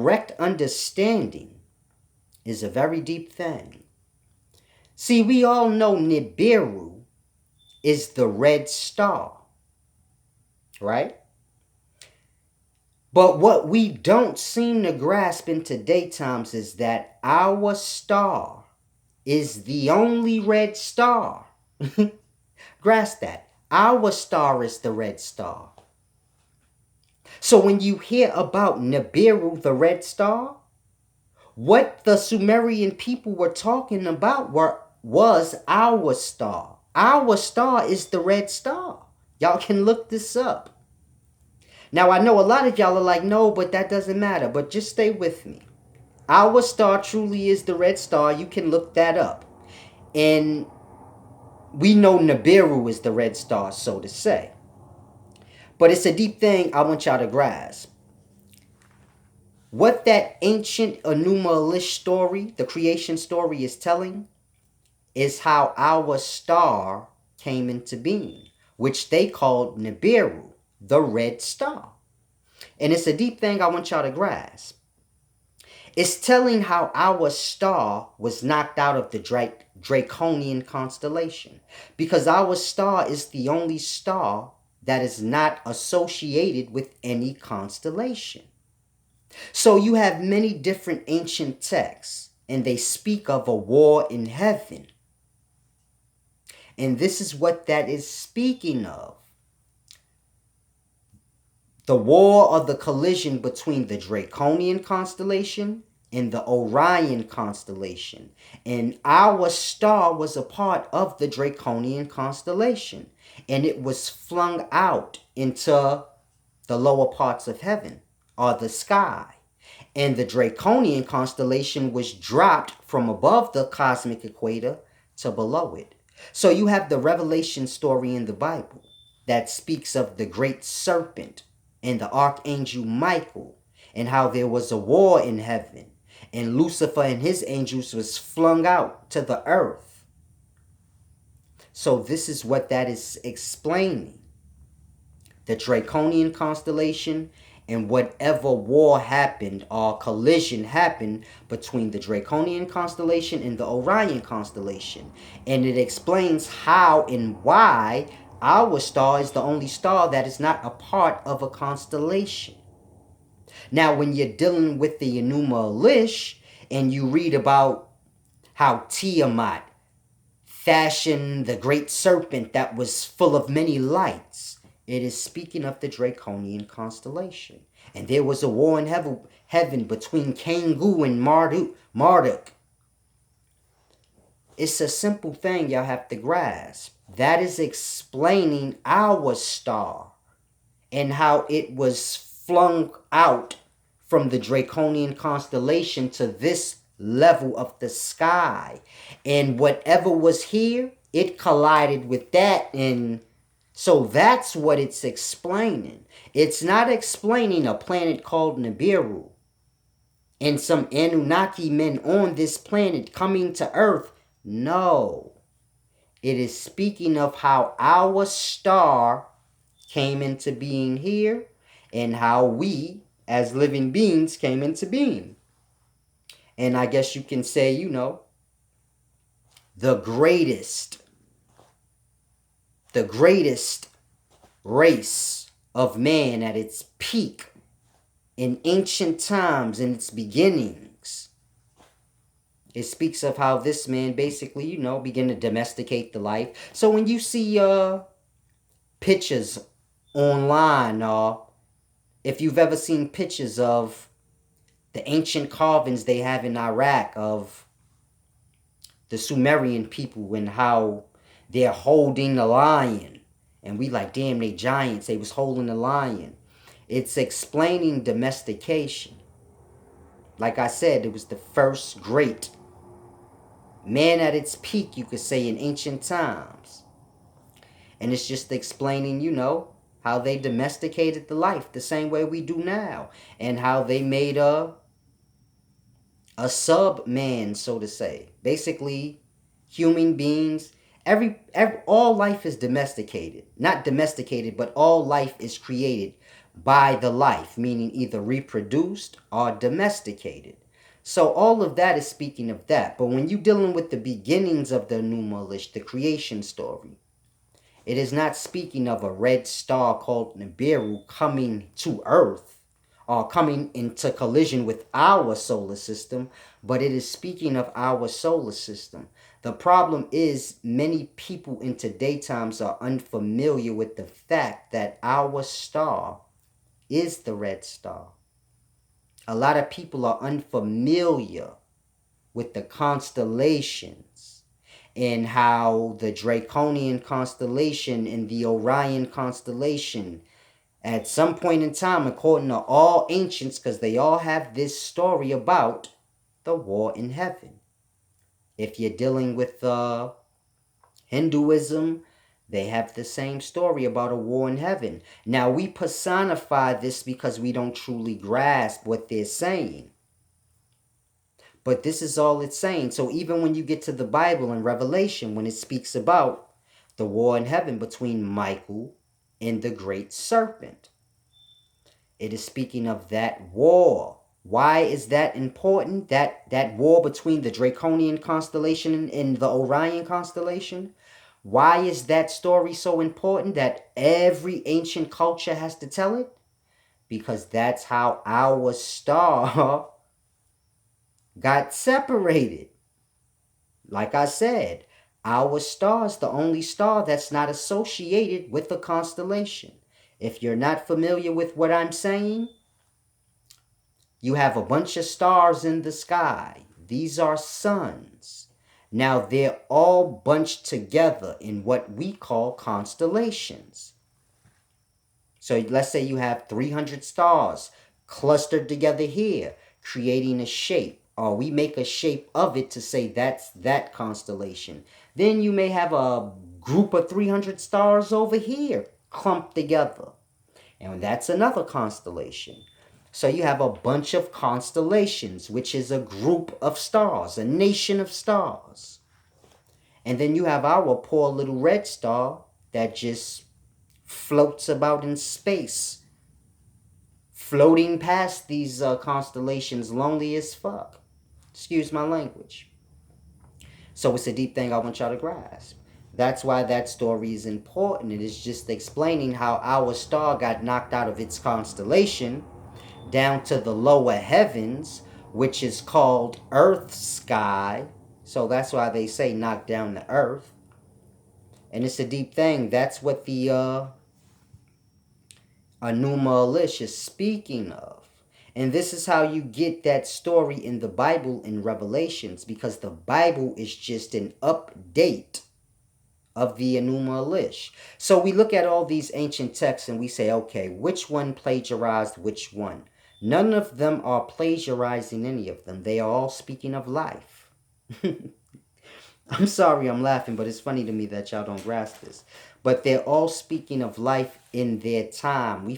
correct understanding is a very deep thing. See, we all know Nibiru is the red star, right? But what we don't seem to grasp in today's times is that our star is the only red star. Grasp that. Our star is the red star. So when you hear about Nibiru, the red star, what the Sumerian people were talking about was our star. Our star is the red star. Y'all can look this up. Now, I know a lot of y'all are like, no, but that doesn't matter. But just stay with me. Our star truly is the red star. You can look that up. And we know Nibiru is the red star, so to say. But it's a deep thing I want y'all to grasp. What that ancient Enuma Elish story, the creation story, is telling is how our star came into being, which they called Nibiru, the red star. And it's a deep thing I want y'all to grasp. It's telling how our star was knocked out of the Draconian constellation, because our star is the only star that is not associated with any constellation. So you have many different ancient texts, and they speak of a war in heaven. And this is what that is speaking of. The war or the collision between the Draconian constellation and the Orion constellation. And our star was a part of the Draconian constellation. And it was flung out into the lower parts of heaven, or the sky. And the Draconian constellation was dropped from above the cosmic equator to below it. So you have the Revelation story in the Bible that speaks of the great serpent and the archangel Michael, and how there was a war in heaven, and Lucifer and his angels was flung out to the earth. So this is what that is explaining. The Draconian constellation, and whatever war happened or collision happened between the Draconian constellation and the Orion constellation. And it explains how and why our star is the only star that is not a part of a constellation. Now, when you're dealing with the Enuma Elish, and you read about how Tiamat fashioned the great serpent that was full of many lights, it is speaking of the Draconian constellation. And there was a war in heaven between Kangu and Marduk. It's a simple thing y'all have to grasp. That is explaining our star and how it was flung out from the Draconian constellation to this level of the sky. And whatever was here, it collided with that, and so that's what it's explaining. It's not explaining a planet called Nibiru and some Anunnaki men on this planet coming to Earth. No. It is speaking of how our star came into being here and how we, as living beings, came into being. And I guess you can say, the greatest race of man at its peak in ancient times, in its beginnings. It speaks of how this man basically, began to domesticate the life. So when you see pictures online, or if you've ever seen pictures of the ancient carvings they have in Iraq of the Sumerian people and how they're holding a lion, and we like, damn, they giants, they was holding a lion. It's explaining domestication. Like I said, it was the first great man at its peak, you could say, in ancient times. And it's just explaining, how they domesticated the life the same way we do now, and how they made a sub-man, so to say. Basically, human beings, all life is domesticated. Not domesticated, but all life is created by the life, meaning either reproduced or domesticated. So all of that is speaking of that. But when you're dealing with the beginnings of the Numalish, the creation story, it is not speaking of a red star called Nibiru coming to Earth or coming into collision with our solar system, but it is speaking of our solar system. The problem is many people in today's times are unfamiliar with the fact that our star is the red star. A lot of people are unfamiliar with the constellations and how the Draconian constellation and the Orion constellation, at some point in time, according to all ancients, because they all have this story about the war in heaven. If you're dealing with Hinduism, they have the same story about a war in heaven. Now, we personify this because we don't truly grasp what they're saying. But this is all it's saying. So even when you get to the Bible in Revelation, when it speaks about the war in heaven between Michael and the great serpent, it is speaking of that war. Why is that important? That war between the Draconian constellation and the Orion constellation? Why is that story so important that every ancient culture has to tell it? Because that's how our star got separated. Like I said, our star is the only star that's not associated with a constellation. If you're not familiar with what I'm saying, you have a bunch of stars in the sky. These are suns. Now they're all bunched together in what we call constellations. So let's say you have 300 stars clustered together here, creating a shape, or we make a shape of it to say that's that constellation. Then you may have a group of 300 stars over here clumped together, and that's another constellation. So you have a bunch of constellations, which is a group of stars, a nation of stars. And then you have our poor little red star that just floats about in space, floating past these constellations, lonely as fuck. Excuse my language. So it's a deep thing I want y'all to grasp. That's why that story is important. It is just explaining how our star got knocked out of its constellation down to the lower heavens, which is called Earth sky. So that's why they say knock down the earth. And it's a deep thing. That's what the Anuma Elish is speaking of. And this is how you get that story in the Bible in Revelations, because the Bible is just an update of the Enuma Elish. So we look at all these ancient texts and we say, okay, which one plagiarized which one? None of them are plagiarizing any of them. They are all speaking of life. I'm sorry I'm laughing, but it's funny to me that y'all don't grasp this. But they're all speaking of life in their time. We